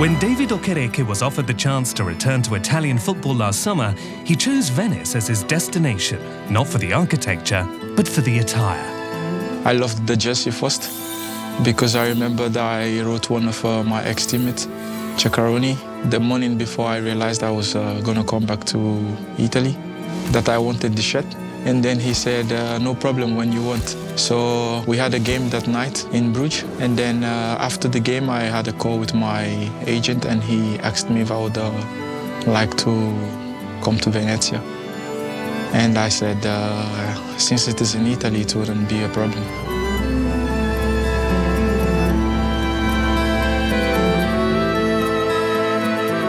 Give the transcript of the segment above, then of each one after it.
When David Okereke was offered the chance to return to Italian football last summer, he chose Venice as his destination, not for the architecture, but for the attire. I loved the jersey first because I remember that I wrote one of my ex-teammates, Ceccaroni, the morning before I realized I was going to come back to Italy, that I wanted the shirt. And then he said, no problem when you want. So we had a game that night in Bruges. And then after the game, I had a call with my agent and he asked me if I would like to come to Venezia. And I said, since it is in Italy, it wouldn't be a problem.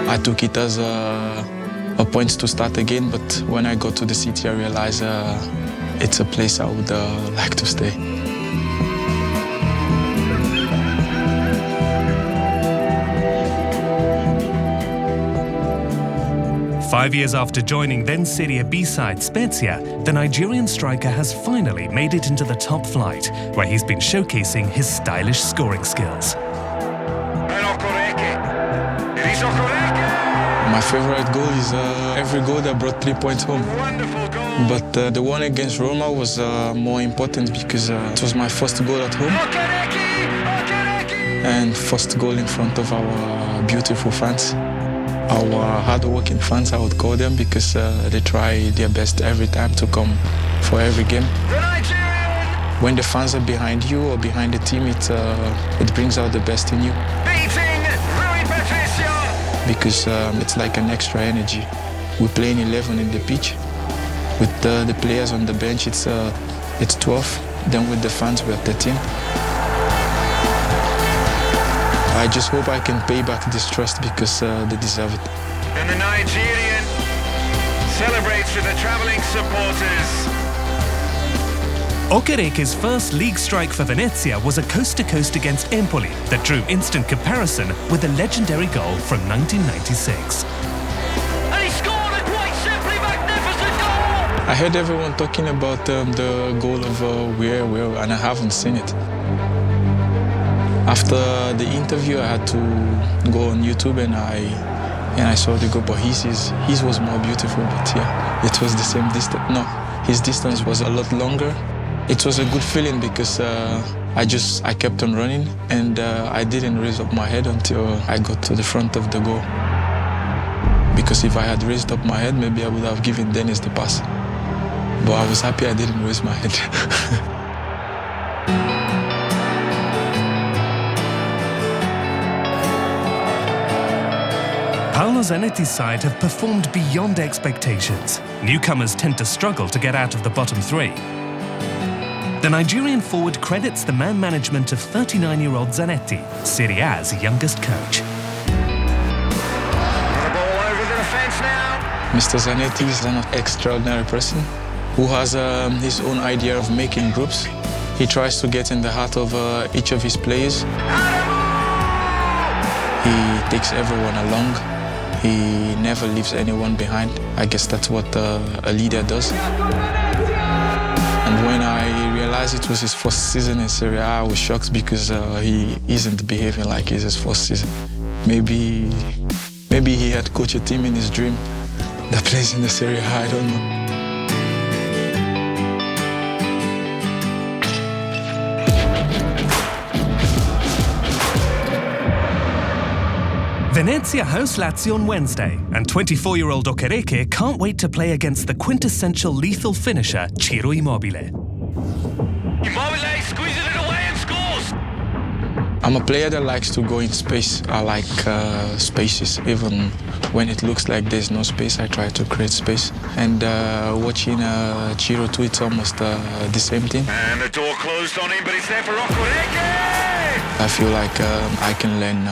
I took it as a point to start again, but when I got to the city, I realized it's a place I would like to stay. Five years after joining then Serie B side Spezia, the Nigerian striker has finally made it into the top flight, where he's been showcasing his stylish scoring skills. My favorite goal is every goal that brought 3 points home. But the one against Roma was more important because it was my first goal at home. And first goal in front of our beautiful fans. Our hard-working fans, I would call them, because they try their best every time to come for every game. When the fans are behind you or behind the team, it brings out the best in you. Because it's like an extra energy. We play in 11 in the pitch. With the players on the bench, it's 12. Then with the fans, we're 13. I just hope I can pay back this trust because they deserve it. And the Nigerian celebrates with the travelling supporters. Okereke's first league strike for Venezia was a coast-to-coast against Empoli that drew instant comparison with a legendary goal from 1996. And he scored a quite simply magnificent goal! I heard everyone talking about the goal of where, and I haven't seen it. After the interview, I had to go on YouTube and I saw the goal, but his was more beautiful, but yeah, it was the same distance. No, his distance was a lot longer. It was a good feeling because I kept on running and I didn't raise up my head until I got to the front of the goal. Because if I had raised up my head, maybe I would have given Dennis the pass. But I was happy I didn't raise my head. Paolo Zanetti's side have performed beyond expectations. Newcomers tend to struggle to get out of the bottom three. The Nigerian forward credits the man management of 39-year-old Zanetti, Serie A's youngest coach. The ball over the defence now. Mr. Zanetti is an extraordinary person who has his own idea of making groups. He tries to get in the heart of each of his players. He takes everyone along. He never leaves anyone behind. I guess that's what a leader does. And when I realized it was his first season in Serie A, I was shocked because he isn't behaving like it's his first season. Maybe he had coached a team in his dream that plays in the Serie A, I don't know. Venezia hosts Lazio on Wednesday, and 24-year-old Okereke can't wait to play against the quintessential lethal finisher, Ciro Immobile. Immobile squeezes it away and scores! I'm a player that likes to go in space. I like spaces. Even when it looks like there's no space, I try to create space. And watching Ciro too, it's almost the same thing. And the door closed on him, but it's there for Okereke! I feel like I can learn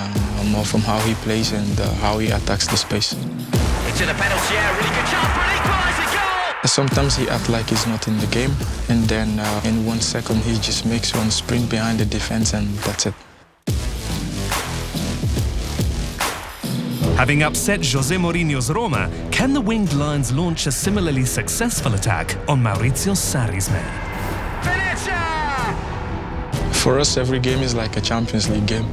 more from how he plays and how he attacks the space. Into the penalty area, really good chance for an equaliser goal! Sometimes he acts like he's not in the game, and then in 1 second he just makes one sprint behind the defense and that's it. Having upset Jose Mourinho's Roma, can the winged Lions launch a similarly successful attack on Maurizio Sarri's men? Venezia! For us, every game is like a Champions League game.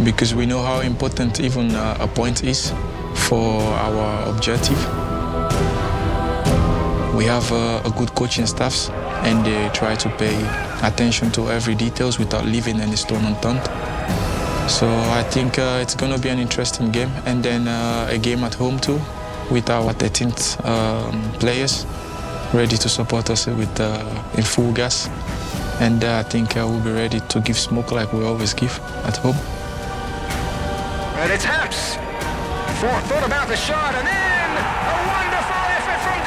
because we know how important even a point is for our objective. We have a good coaching staff, and they try to pay attention to every details without leaving any stone unturned. So I think it's going to be an interesting game, and then a game at home too, with our 13th players ready to support us with in full gas. And I think we'll be ready to give smoke like we always give at home. And it's Haps. Thought about the shot, and then a wonderful effort from